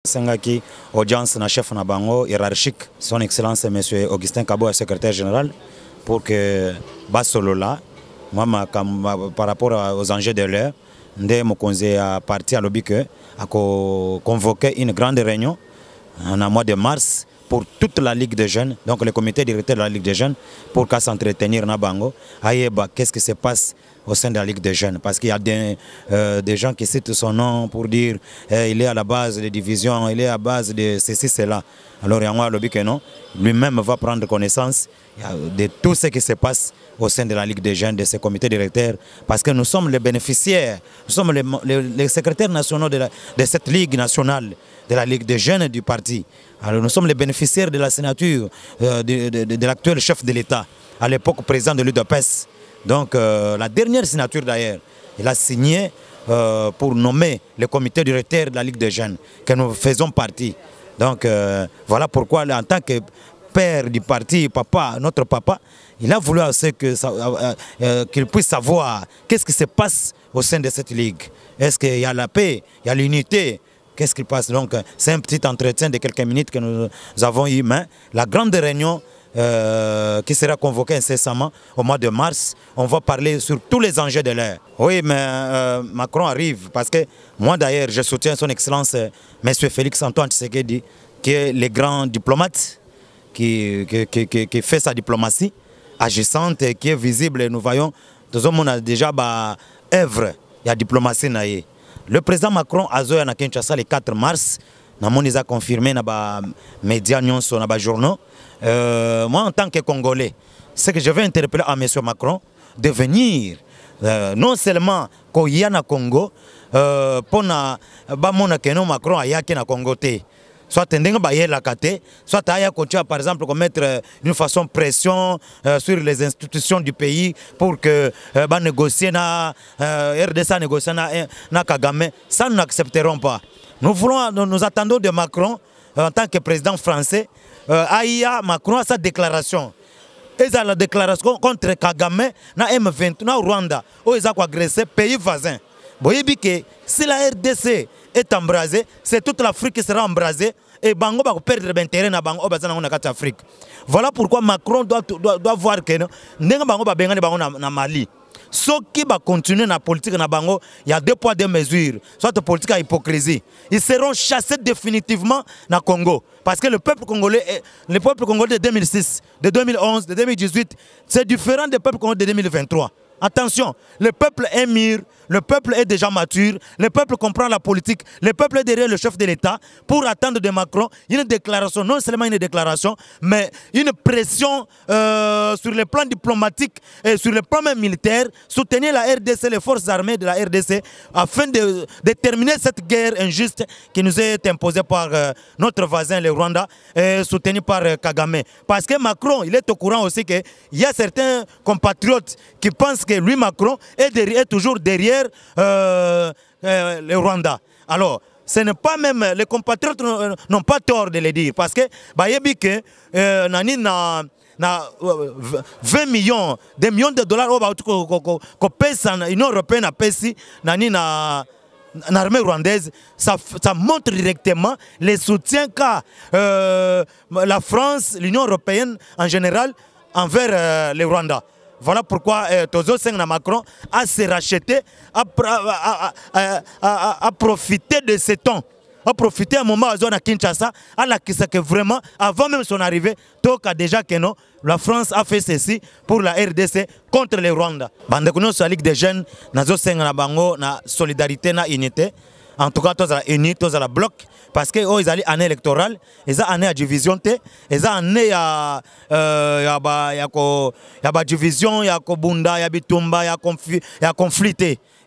Sengaki, audience na chef na bango hiérarchique, son excellence monsieur Augustin Kabo, secrétaire général, pour que Basolola, moi par rapport aux enjeux de l'heure, ndé mo conseil à parti à lobby que a convoqué une grande réunion en mois de mars pour toute la Ligue des jeunes, donc le comité directeur de la Ligue des jeunes, pour qu'à s'entretenir na bango, aïeba qu'est-ce qui se passe au sein de la Ligue des jeunes, parce qu'il y a des gens qui citent son nom pour dire il est à la base des divisions, il est à la base de ceci, cela. Alors Yangoua Lobby que non, lui-même va prendre connaissance de tout ce qui se passe au sein de la Ligue des jeunes, de ce comité directeur, parce que nous sommes les bénéficiaires, nous sommes les secrétaires nationaux de cette Ligue nationale, de la Ligue des jeunes du parti. Alors nous sommes les bénéficiaires de la signature de l'actuel chef de l'État, à l'époque président de l'UDPS. Donc la dernière signature d'ailleurs, il a signé pour nommer le comité directeur de la Ligue des jeunes, que nous faisons partie. Donc voilà pourquoi en tant que père du parti, papa, notre papa, il a voulu qu'il puisse savoir qu'est-ce qui se passe au sein de cette ligue. Est-ce qu'il y a la paix, il y a l'unité? Qu'est-ce qui passe? Donc c'est un petit entretien de quelques minutes que nous avons eu, mais la grande réunion qui sera convoquée incessamment au mois de mars, on va parler sur tous les enjeux de l'heure. Oui, mais Macron arrive parce que moi d'ailleurs je soutiens son excellence M. Félix Antoine Tshisekedi, qui est le grand diplomate qui fait sa diplomatie agissante et qui est visible. Nous voyons, tout le monde a déjà œuvre, il y a diplomatie. Le président Macron a zoé à Kinshasa le 4 mars, il a confirmé dans les médias, dans les journaux. Moi, en tant que Congolais, ce que je vais interpeller à M. Macron, de venir non seulement au Congo, pour que Macron aille au Congo. Soit soit par exemple mettre d'une façon pression sur les institutions du pays pour que négocier na RDC négocier na Kagame, ça nous n'accepterons pas. Nous attendons de Macron en tant que président français Macron a sa déclaration. Et la déclaration contre Kagame na M23 na Rwanda où ils ont agressé pays voisins. Voyez que si la RDC est embrasée, c'est toute l'Afrique qui sera embrasée et Bango va perdre l'intérêt na Bango en Afrique. Voilà pourquoi Macron doit voir que Nenga Bango va benga Bango na Mali. Ce qui va continuer dans la politique na Bango, il y a deux poids deux mesures, soit la politique à hypocrisie. Ils seront chassés définitivement dans le Congo. Parce que le peuple congolais de 2006, de 2011, de 2018, c'est différent du peuple congolais de 2023. Attention, le peuple est mûr, le peuple est déjà mature, le peuple comprend la politique, le peuple est derrière le chef de l'État pour attendre de Macron une déclaration, non seulement une déclaration, mais une pression sur le plan diplomatique et sur le plan même militaire, soutenir la RDC, les forces armées de la RDC, afin de terminer cette guerre injuste qui nous est imposée par notre voisin, le Rwanda, et soutenue par Kagame. Parce que Macron, il est au courant aussi qu'il y a certains compatriotes qui pensent que lui, Macron, est toujours derrière le Rwanda. Alors, ce n'est pas même, les compatriotes n'ont pas tort de le dire, parce que, na 20 millions, des millions de dollars qu'on pèse en Union européenne à Pessi, l'armée rwandaise, ça montre directement les soutiens qu'a la France, l'Union européenne en général, envers le Rwanda. Voilà pourquoi Tozo Sengna Macron a se racheté, a profité de ce temps. A profité à un moment à Kinshasa, à la que vraiment, avant même son arrivée, Toka déjà que non, la France a fait ceci pour la RDC contre le Rwanda. Bandekuno sur la Ligue des jeunes, Nazo Sengna Bango, na solidarité, na unité. En tout cas, tous à unis, tous à la bloc, parce que ils allaient année électorale, ils ont année à division T, ils ont année à division, il y a Bunda, il y a Bitumba, il y a conflit.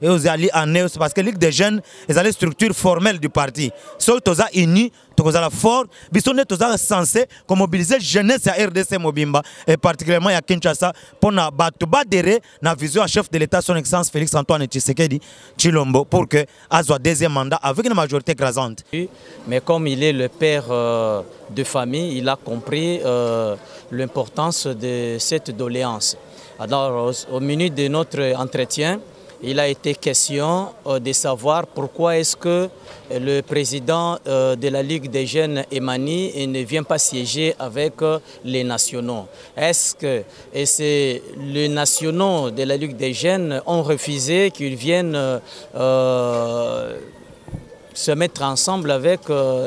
Et ils allaient année parce que la Ligue des jeunes, ils allaient structure formelle du parti. Sauf tous à unis, tous à la force, ils sont tous censés mobiliser jeunesse à RDC Mobimba et particulièrement à Kinshasa pour adhérer à la vision à chef de l'État, son excellence Félix Antoine Tshisekedi Tshilombo, pour que soit deuxième mandat avec une majorité écrasante. Mais comme il est le père de famille, il a compris l'importance de cette doléance. Alors, au milieu de notre entretien, il a été question de savoir pourquoi est-ce que le président de la Ligue des jeunes Emani ne vient pas siéger avec les nationaux. Est-ce que les nationaux de la Ligue des jeunes ont refusé qu'ils viennent se mettre ensemble avec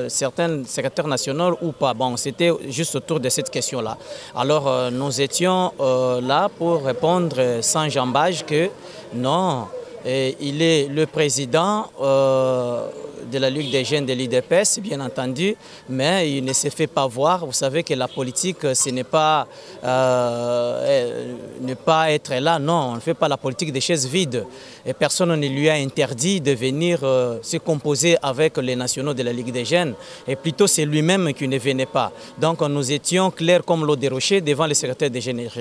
certains secrétaires nationaux ou pas? Bon, c'était juste autour de cette question-là. Alors, nous étions là pour répondre sans jambage que non, il est le président de la Ligue des jeunes de l'IDPS, bien entendu, mais il ne se fait pas voir. Vous savez que la politique, ce n'est pas ne pas être là. Non, on ne fait pas la politique des chaises vides. Et personne ne lui a interdit de venir se composer avec les nationaux de la Ligue des jeunes. Et plutôt, c'est lui-même qui ne venait pas. Donc, nous étions clairs comme l'eau des rochers devant le secrétaire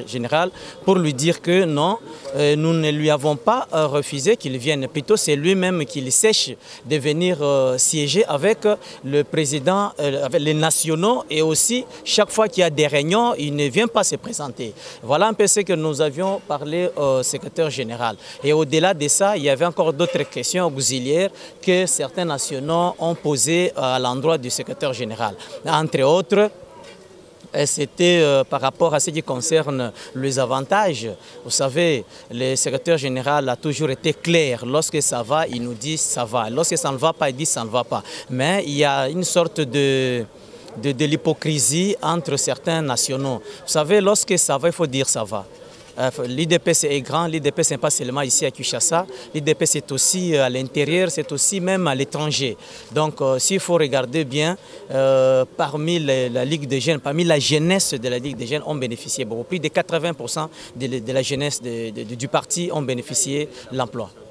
général pour lui dire que non, nous ne lui avons pas refusé qu'il vienne. Plutôt, c'est lui-même qui sèche de venir siéger avec le président, avec les nationaux, et aussi chaque fois qu'il y a des réunions, il ne vient pas se présenter. Voilà un peu ce que nous avions parlé au secrétaire général. Et au-delà de ça, il y avait encore d'autres questions auxiliaires que certains nationaux ont posées à l'endroit du secrétaire général. Entre autres, c'était par rapport à ce qui concerne les avantages. Vous savez, le secrétaire général a toujours été clair. Lorsque ça va, il nous dit ça va. Lorsque ça ne va pas, il dit ça ne va pas. Mais il y a une sorte de l'hypocrisie entre certains nationaux. Vous savez, lorsque ça va, il faut dire ça va. L'IDPS est grand, l'IDPS n'est pas seulement ici à Kinshasa, l'IDPS est aussi à l'intérieur, c'est aussi même à l'étranger. Donc s'il faut regarder bien, parmi la Ligue des jeunes, parmi la jeunesse de la Ligue des jeunes ont bénéficié beaucoup. Plus de 80% de la jeunesse du parti ont bénéficié de l'emploi.